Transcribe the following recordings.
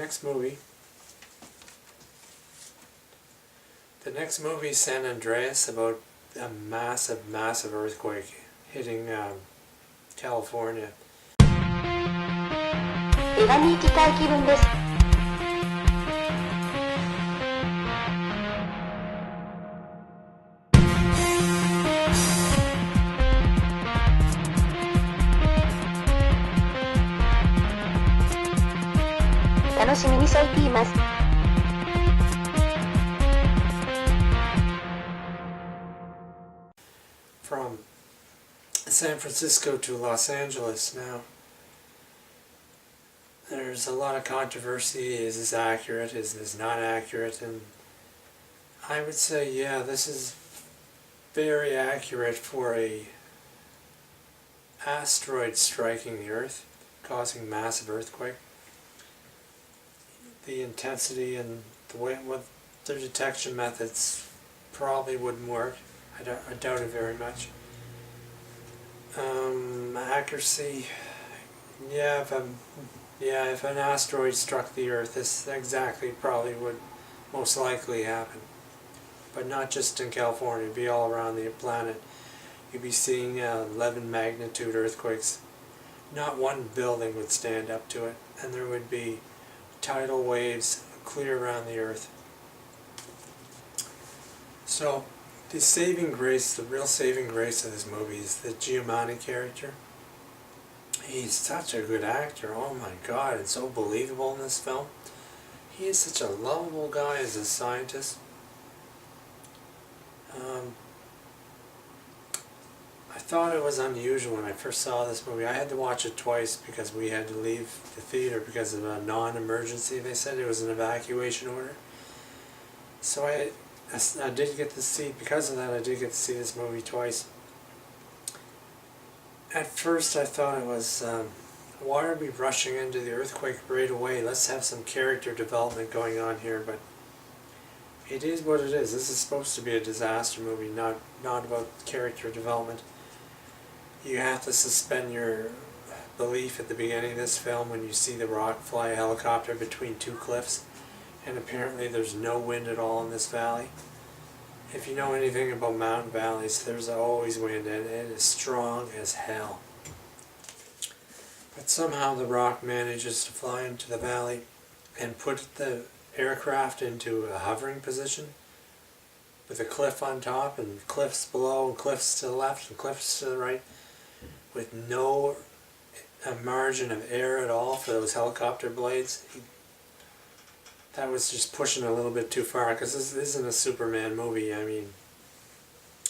next movie. The next movie is San Andreas, about a massive, massive earthquake hitting California. 映画に行きたい気分です。楽しみにしています。From San Francisco to Los Angeles now. There's a lot of controversy. Is this accurate? Is this not accurate? And I would say, yeah, this is very accurate for a asteroid striking the Earth, causing massive earthquake. The intensity and the way with their detection methods probably wouldn't work. I doubt it very much. Accuracy, yeah, if an asteroid struck the Earth, this exactly probably would most likely happen. But not just in California, it'd be all around the planet. You'd be seeing 11 magnitude earthquakes. Not one building would stand up to it, and there would be tidal waves clear around the Earth. So, the saving grace, the real saving grace of this movie is the Giamatti character. He's such a good actor. Oh my God, it's so believable in this film. He is such a lovable guy as a scientist. I thought it was unusual when I first saw this movie. I had to watch it twice because we had to leave the theater because of a non-emergency. They said it was an evacuation order. So I did get to see, because of that, I did get to see this movie twice. At first I thought it was, why are we rushing into the earthquake right away? Let's have some character development going on here, but it is what it is. This is supposed to be a disaster movie, not about character development. You have to suspend your belief at the beginning of this film when you see The Rock fly a helicopter between two cliffs, and apparently there's no wind at all in this valley. If you know anything about mountain valleys, there's always wind, and it is strong as hell. But somehow The Rock manages to fly into the valley and put the aircraft into a hovering position with a cliff on top and cliffs below and cliffs to the left and cliffs to the right, with no margin of air at all for those helicopter blades. That was just pushing a little bit too far, because this isn't a Superman movie. I mean,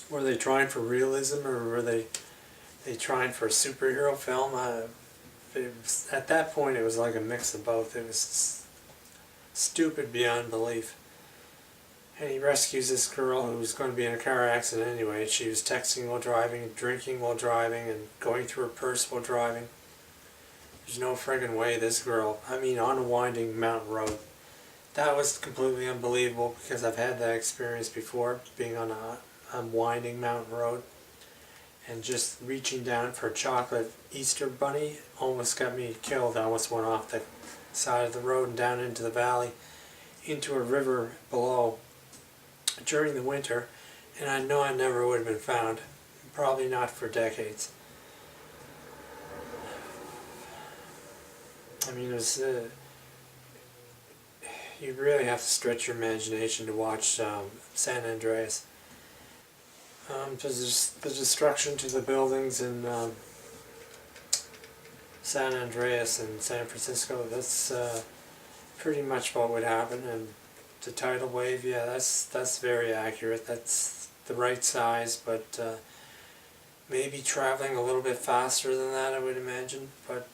were they trying for realism, or were they trying for a superhero film? At that point it was like a mix of both. It was stupid beyond belief. And he rescues this girl who's going to be in a car accident anyway. She was texting while driving, drinking while driving, and going through her purse while driving. There's no friggin' way this girl, I mean, on a winding mountain road. That was completely unbelievable, because I've had that experience before, being on a winding mountain road. And just reaching down for a chocolate Easter bunny almost got me killed. I almost went off the side of the road and down into the valley, into a river below during the winter, and I know I never would have been found. Probably not for decades. I mean, it was, you really have to stretch your imagination to watch San Andreas. Just the destruction to the buildings in San Andreas and San Francisco, that's pretty much what would happen. And the tidal wave, yeah, that's very accurate. That's the right size, but maybe traveling a little bit faster than that, I would imagine. But,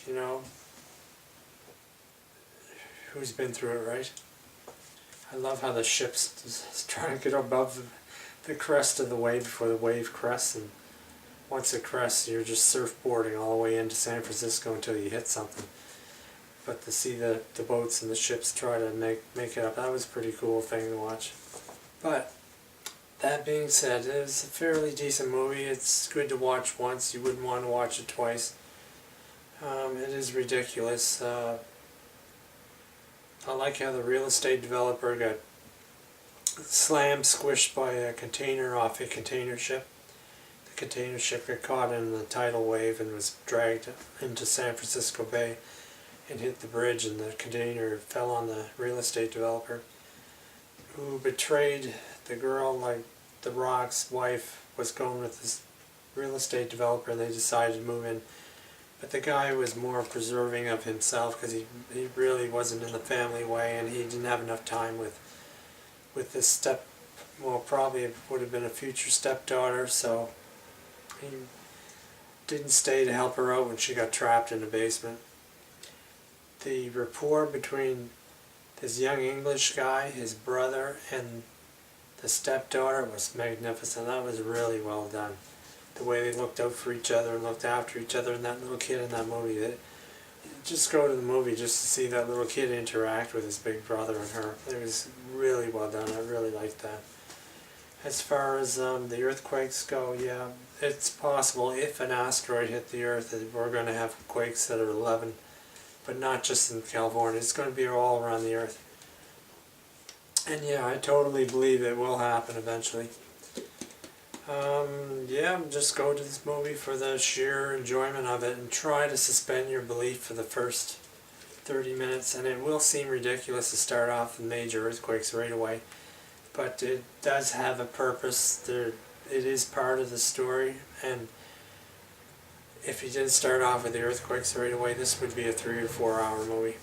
you know, who's been through it, right? I love how the ship's trying to get above the crest of the wave before the wave crests, and once it crests, you're just surfboarding all the way into San Francisco until you hit something. But to see the boats and the ships try to make it up, that was a pretty cool thing to watch. But that being said, it was a fairly decent movie. It's good to watch once. You wouldn't want to watch it twice. It is ridiculous. I like how the real estate developer got slammed, squished by a container off a container ship. The container ship got caught in the tidal wave and was dragged into San Francisco Bay and hit the bridge, and the container fell on the real estate developer, who betrayed the girl. Like, the Rock's wife was going with this real estate developer, and they decided to move in. But the guy was more preserving of himself because he really wasn't in the family way, and he didn't have enough time with this probably it would have been a future stepdaughter, so he didn't stay to help her out when she got trapped in the basement. The rapport between this young English guy, his brother, and the stepdaughter was magnificent. That was really well done. The way they looked out for each other and looked after each other, and that little kid in that movie. Just go to the movie just to see that little kid interact with his big brother and her. It was really well done. I really liked that. As far as the earthquakes go, yeah, it's possible if an asteroid hit the Earth that we're going to have quakes that are 11, but not just in California. It's going to be all around the Earth. And yeah, I totally believe it will happen eventually. Yeah, just go to this movie for the sheer enjoyment of it and try to suspend your belief for the first 30 minutes. And it will seem ridiculous to start off with major earthquakes right away, but it does have a purpose. It is part of the story, and if you didn't start off with the earthquakes right away, this would be a 3 or 4 hour movie.